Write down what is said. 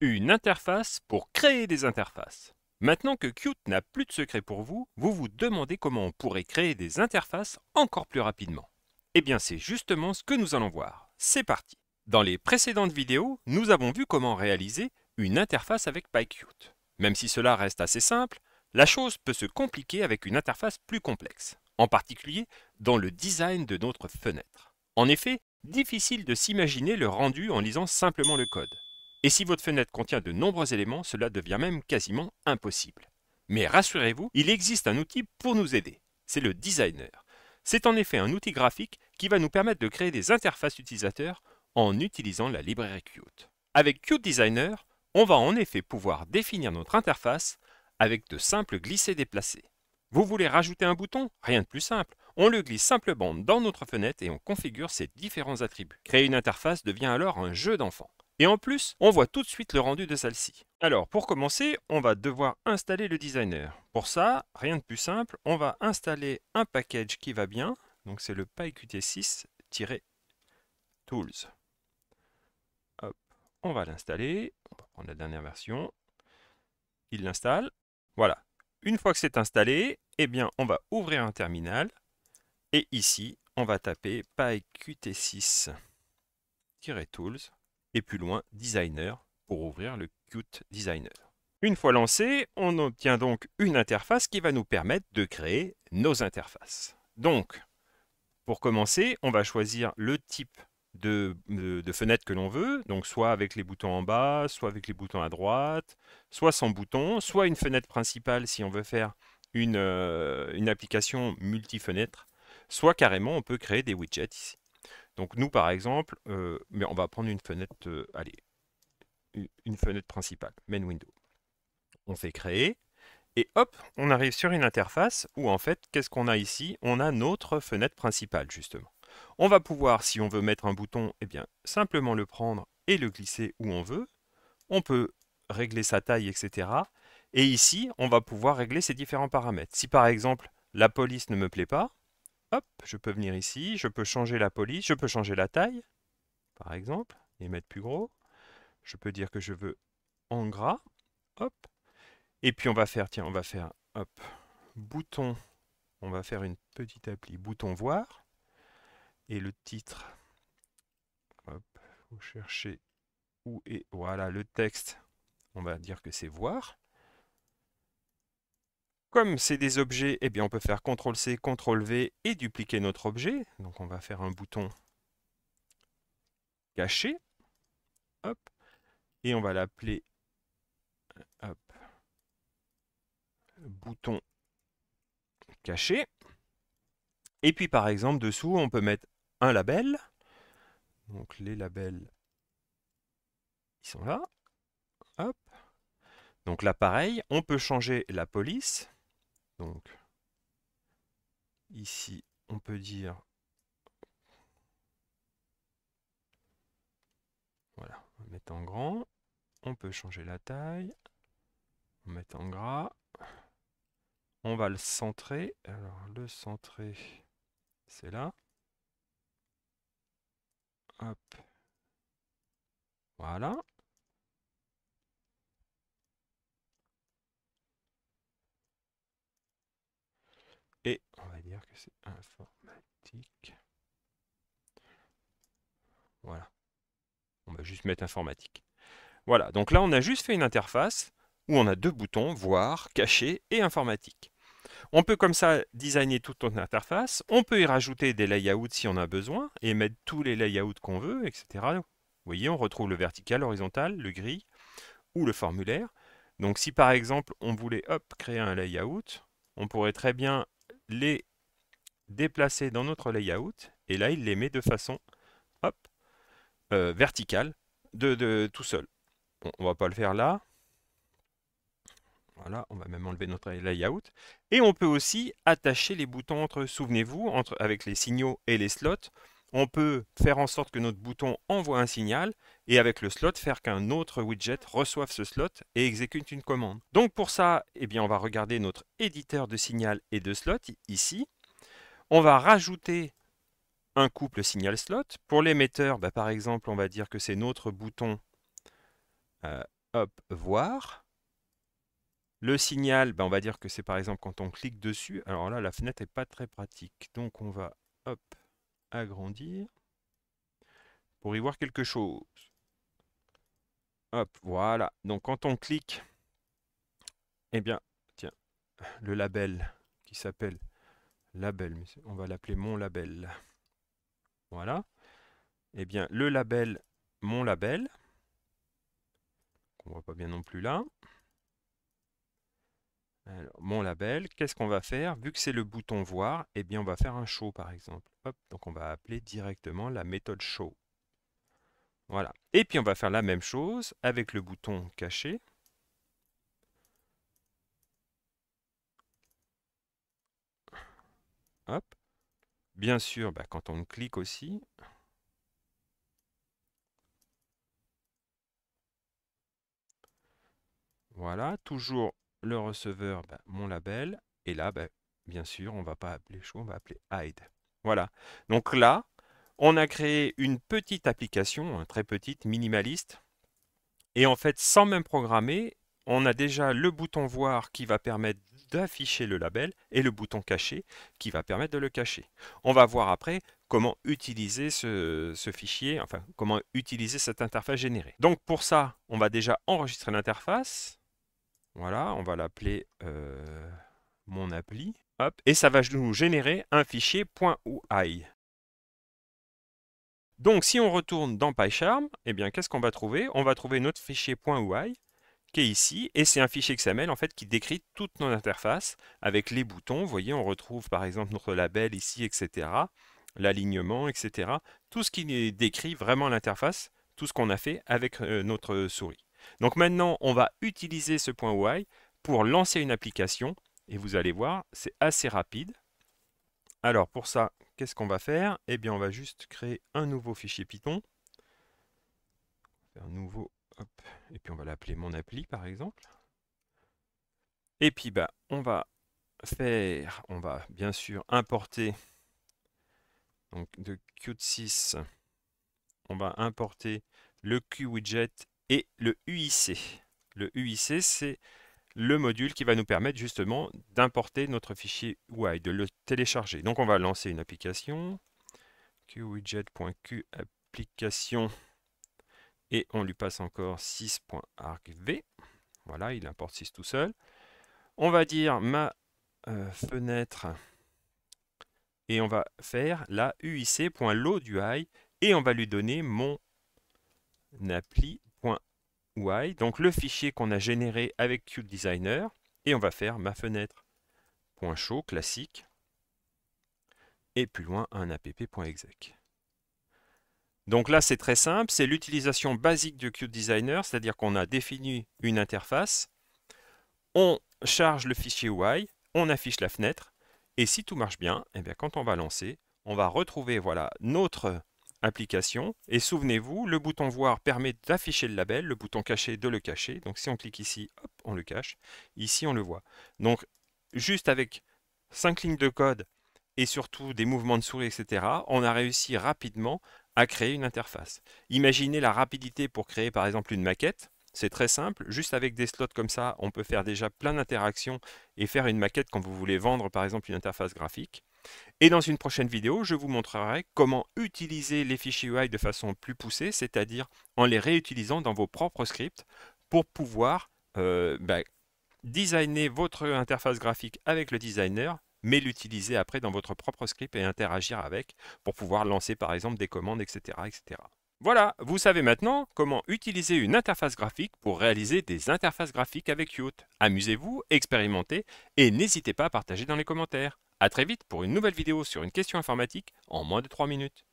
Une interface pour créer des interfaces. Maintenant que Qt n'a plus de secret pour vous, vous vous demandez comment on pourrait créer des interfaces encore plus rapidement. Eh bien, c'est justement ce que nous allons voir. C'est parti! Dans les précédentes vidéos, nous avons vu comment réaliser une interface avec PyQt. Même si cela reste assez simple, la chose peut se compliquer avec une interface plus complexe, en particulier dans le design de notre fenêtre. En effet, difficile de s'imaginer le rendu en lisant simplement le code. Et si votre fenêtre contient de nombreux éléments, cela devient même quasiment impossible. Mais rassurez-vous, il existe un outil pour nous aider. C'est le designer. C'est en effet un outil graphique qui va nous permettre de créer des interfaces utilisateurs en utilisant la librairie Qt. Avec Qt Designer, on va en effet pouvoir définir notre interface avec de simples glisser-déplacer. Vous voulez rajouter un bouton? Rien de plus simple. On le glisse simplement dans notre fenêtre et on configure ses différents attributs. Créer une interface devient alors un jeu d'enfant. Et en plus, on voit tout de suite le rendu de celle-ci. Alors, pour commencer, on va devoir installer le designer. Pour ça, rien de plus simple, on va installer un package qui va bien. Donc c'est le pyqt6-tools. Hop, on va l'installer. On va prendre la dernière version. Il l'installe. Voilà. Une fois que c'est installé, eh bien, on va ouvrir un terminal. Et ici, on va taper pyqt6-tools. Et plus loin, Designer, pour ouvrir le Qt Designer. Une fois lancé, on obtient donc une interface qui va nous permettre de créer nos interfaces. Donc, pour commencer, on va choisir le type de fenêtre que l'on veut, donc soit avec les boutons en bas, soit avec les boutons à droite, soit sans bouton, soit une fenêtre principale si on veut faire une application multi-fenêtre, soit carrément on peut créer des widgets ici. Donc nous, par exemple, mais on va prendre une fenêtre, allez, une fenêtre principale, main window. On fait créer, et hop, on arrive sur une interface où en fait, qu'est-ce qu'on a ici? On a notre fenêtre principale, justement. On va pouvoir, si on veut mettre un bouton, eh bien, simplement le prendre et le glisser où on veut. On peut régler sa taille, etc. Et ici, on va pouvoir régler ces différents paramètres. Si par exemple, la police ne me plaît pas, hop, je peux venir ici, je peux changer la police, je peux changer la taille, par exemple, et mettre plus gros. Je peux dire que je veux en gras, hop. Et puis on va faire, tiens, on va faire, hop, bouton, on va faire une petite appli, bouton voir. Et le titre, hop, faut chercher où est, voilà, le texte, on va dire que c'est voir. Comme c'est des objets, eh bien on peut faire CTRL-C, CTRL-V et dupliquer notre objet. Donc on va faire un bouton caché, hop, et on va l'appeler, hop, bouton caché. Et puis par exemple dessous, on peut mettre un label. Donc les labels, ils sont là. Hop. Donc là pareil, on peut changer la police. Donc ici, on peut dire, voilà, on va mettre en grand. On peut changer la taille. On va mettre en gras. On va le centrer. Alors le centrer, c'est là. Hop. Voilà. Et on va dire que c'est informatique. Voilà. On va juste mettre informatique. Voilà, donc là on a juste fait une interface où on a deux boutons, voir, cacher et informatique. On peut comme ça designer toute notre interface. On peut y rajouter des layouts si on a besoin et mettre tous les layouts qu'on veut, etc. Vous voyez, on retrouve le vertical, l'horizontal, le gris ou le formulaire. Donc si par exemple on voulait hop, créer un layout, on pourrait très bien les déplacer dans notre layout et là il les met de façon hop, verticale de tout seul. Bon, on va pas le faire là. Voilà, on va même enlever notre layout. Et on peut aussi attacher les boutons entre eux. Souvenez-vous, avec les signaux et les slots, on peut faire en sorte que notre bouton envoie un signal et avec le slot, faire qu'un autre widget reçoive ce slot et exécute une commande. Donc pour ça, eh bien, on va regarder notre éditeur de signal et de slot ici. On va rajouter un couple signal-slot. Pour l'émetteur, bah, par exemple, on va dire que c'est notre bouton hop, voir. Le signal, ben, on va dire que c'est par exemple quand on clique dessus. Alors là, la fenêtre n'est pas très pratique. Donc on va, hop, agrandir pour y voir quelque chose. Hop, voilà. Donc quand on clique, eh bien, tiens, le label qui s'appelle label, mais on va l'appeler mon label. Voilà. Eh bien, le label, mon label, qu'on voit pas bien non plus là. Alors, mon label, qu'est-ce qu'on va faire? Vu que c'est le bouton voir, eh bien, on va faire un show par exemple. Hop, donc on va appeler directement la méthode show. Voilà. Et puis on va faire la même chose avec le bouton caché. Hop. Bien sûr, bah, quand on clique aussi. Voilà, toujours le receveur, bah, mon label. Et là, bah, bien sûr, on ne va pas appeler show, on va appeler hide. Voilà. Donc là, on a créé une petite application, très petite, minimaliste. Et en fait, sans même programmer, on a déjà le bouton voir qui va permettre d'afficher le label et le bouton cacher qui va permettre de le cacher. On va voir après comment utiliser ce fichier, enfin comment utiliser cette interface générée. Donc pour ça, on va déjà enregistrer l'interface. Voilà, on va l'appeler mon appli. Hop, et ça va nous générer un fichier .ui. Donc si on retourne dans PyCharm, eh bien qu'est-ce qu'on va trouver? On va trouver notre fichier .ui qui est ici, et c'est un fichier XML en fait qui décrit toute notre interface avec les boutons. Vous voyez, on retrouve par exemple notre label ici, etc. L'alignement, etc. Tout ce qui décrit vraiment l'interface, tout ce qu'on a fait avec notre souris. Donc maintenant, on va utiliser ce .ui pour lancer une application, et vous allez voir, c'est assez rapide. Alors pour ça, qu'est-ce qu'on va faire? Eh bien, on va juste créer un nouveau fichier Python. Un nouveau, hop, et puis on va l'appeler mon appli par exemple. Et puis bah, on va bien sûr importer donc de Qt 6, on va importer le QWidget et le UIC. Le UIC, c'est le module qui va nous permettre justement d'importer notre fichier UI, de le télécharger. Donc on va lancer une application, qwidget.q application, et on lui passe encore 6.argv. Voilà, il importe 6 tout seul. On va dire ma fenêtre, et on va faire la uic.loadui, et on va lui donner mon appli.ui, donc le fichier qu'on a généré avec Qt Designer, et on va faire ma fenêtre.show classique, et plus loin un app.exec. Donc là c'est très simple, c'est l'utilisation basique de Qt Designer, c'est-à-dire qu'on a défini une interface, on charge le fichier UI, on affiche la fenêtre, et si tout marche bien, eh bien quand on va lancer, on va retrouver voilà, notre application. Et souvenez-vous, le bouton voir permet d'afficher le label, le bouton cacher de le cacher. Donc si on clique ici, hop, on le cache. Ici, on le voit. Donc juste avec 5 lignes de code et surtout des mouvements de souris, etc., on a réussi rapidement à créer une interface. Imaginez la rapidité pour créer par exemple une maquette. C'est très simple, juste avec des slots comme ça, on peut faire déjà plein d'interactions et faire une maquette quand vous voulez vendre par exemple une interface graphique. Et dans une prochaine vidéo, je vous montrerai comment utiliser les fichiers UI de façon plus poussée, c'est-à-dire en les réutilisant dans vos propres scripts pour pouvoir designer votre interface graphique avec le designer, mais l'utiliser après dans votre propre script et interagir avec pour pouvoir lancer par exemple des commandes, etc. etc. Voilà, vous savez maintenant comment utiliser une interface graphique pour réaliser des interfaces graphiques avec Qt. Amusez-vous, expérimentez et n'hésitez pas à partager dans les commentaires. A très vite pour une nouvelle vidéo sur une question informatique en moins de 3 minutes.